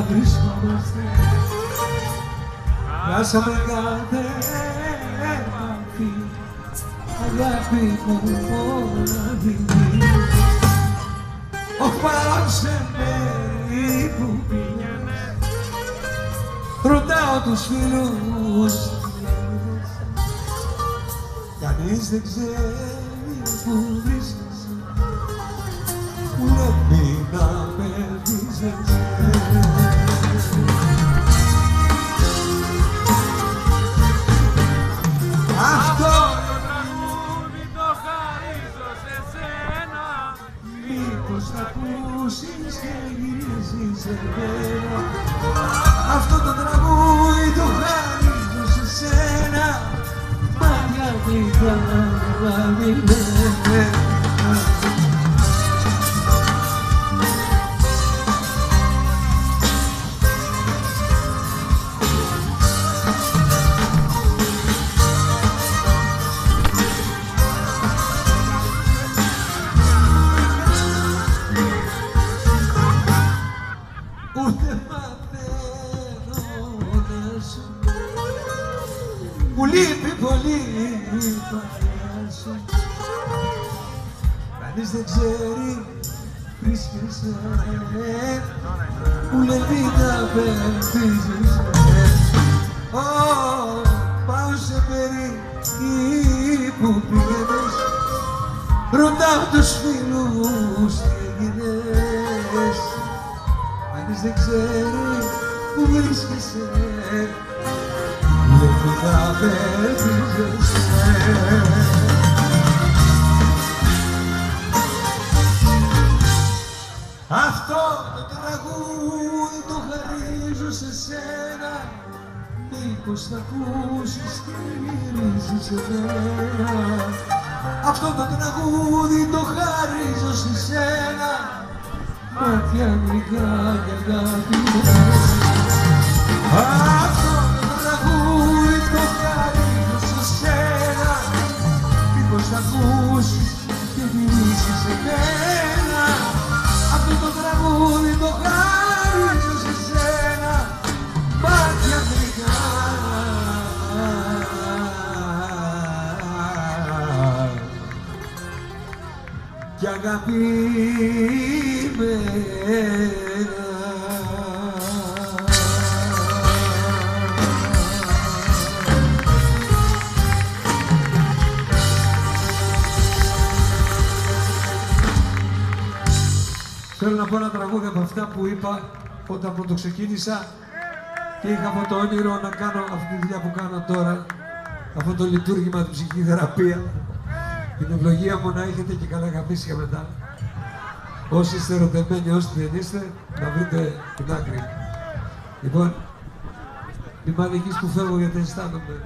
βρισκόμαστε. Χάσαμε κάθε επαφή, αγάπη μου μοναδική. Όχι πάω σε μέρη που πήγες, ρωτάω τους φίλους, κανείς δεν ξέρει που βρίσκεσαι, μου λέει να με βρίσκεσαι. Αυτό το τραγούδι το χαρίζω σε σένα. μήπως θα ακούσεις και γυρίσεις σε μένα. Αυτό το τραγούδι το χαρίζω σε σένα. Μάτια γλυκά αγαπημένα. Ούτε μαθαίνω να σου, μου λείπει πολύ η παρέα σου. Κανείς δεν ξέρει, βρίσκεσαι, μου λέει να πέφτιζεσαι. Πάω σε περί που πήγαινες, ρωτάω τους φίλους τι έγινες. Κανείς δεν ξέρει που βρίσκεσαι, λέει να πέφτιζεσαι. Αυτό το τραγούδι το χαρίζω σε σένα. Μήπως θα ακούσεις και γυρίσεις σε μένα. Αυτό το τραγούδι το χαρίζω σε σένα. Μάτια γλυκά και αγαπημένα. Αυτό το τραγούδι το χαρίζω σε σένα. Μήπως θα ακούσεις και γυρίσεις σε μένα. Αυτό το τραγούδι το χαρίζω σε σένα. Μάτια γλυκά και αγαπημένα. Θέλω να πω ένα τραγούδι από αυτά που είπα όταν πρωτοξεκίνησα και είχα αυτό το όνειρο να κάνω αυτή τη δουλειά που κάνω τώρα, αυτό το λειτουργήμα, την ψυχική θεραπεία. Την ευλογία μου να έχετε και καλά αγαπήσια μετά. Όσοι είστε ερωτευμένοι, όσοι δεν είστε, να βρείτε την άκρη. Λοιπόν, μην πάτε εκεί που φεύγω γιατί αισθάνομαι.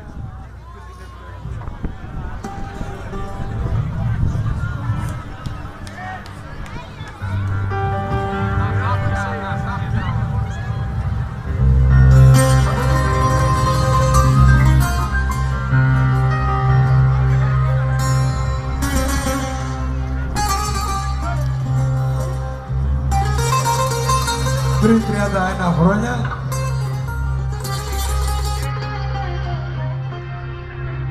Πριν 31 χρόνια,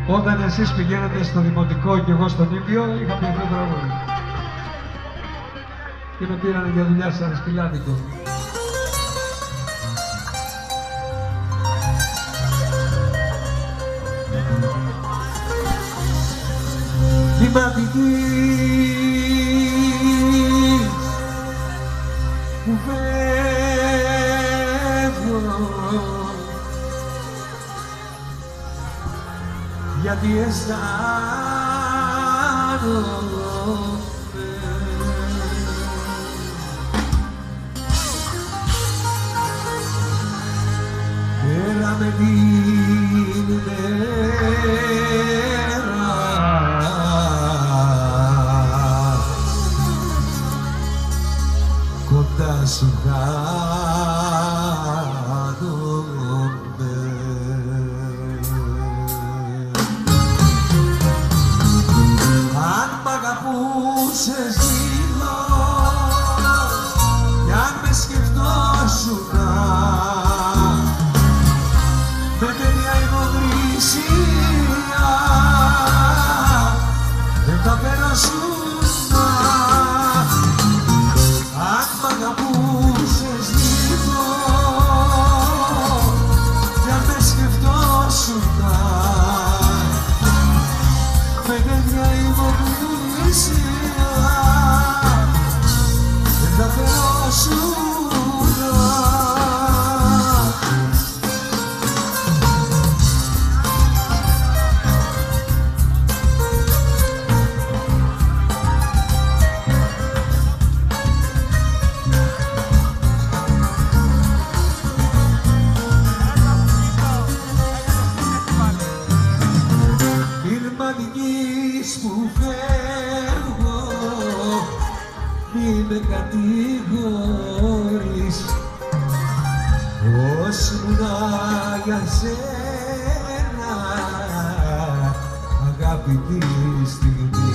όταν εσείς πηγαίνετε στο δημοτικό και εγώ στον Ήπιο, είχα πει αυτό το τραγούδι. Και με πήρανε για δουλειά σαν σπηλάτικο. Την πατητής που φεύγω, γιατί αισθάνομαι. Έλα με την μέρα κοντά σου χάνομαι. Αν μ' αγαπούσες λίγο κι αν με σκεφτόσουνα ήμουνα για σένα αγαπητή στιγμή.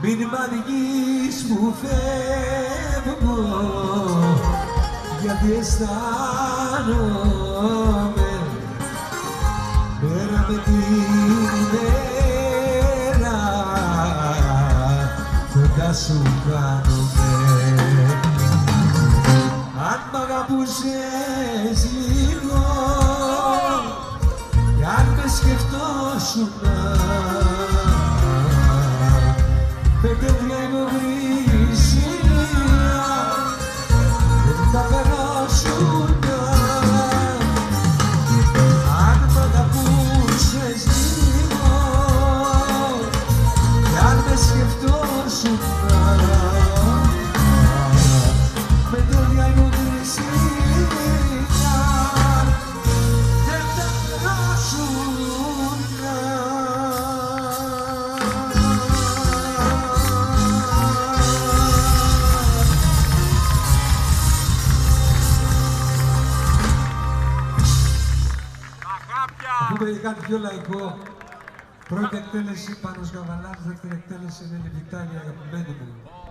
Μήνυμα δικής μου φεύγω γιατί αισθάνομαι μέρα με την μέρα κοντά σου κάνομαι. Αν μ' αγαπούσες λίγο κι αν με σκεφτόσουνα πεντέδια υποκρισία δεν θα περάσουνα. Αν μ' αγαπούσες λίγο κι αν με σκεφτόσουνα πεντέδια υποκρισία δεν θα περάσουνα. Αφού będzie κάτι πιο λαϊκό, πρώτη εκτέλεση Πάνος Καβαλάς, δεύτερη εκτέλεση είναι η Βιτάλια, αγαπημένη μου.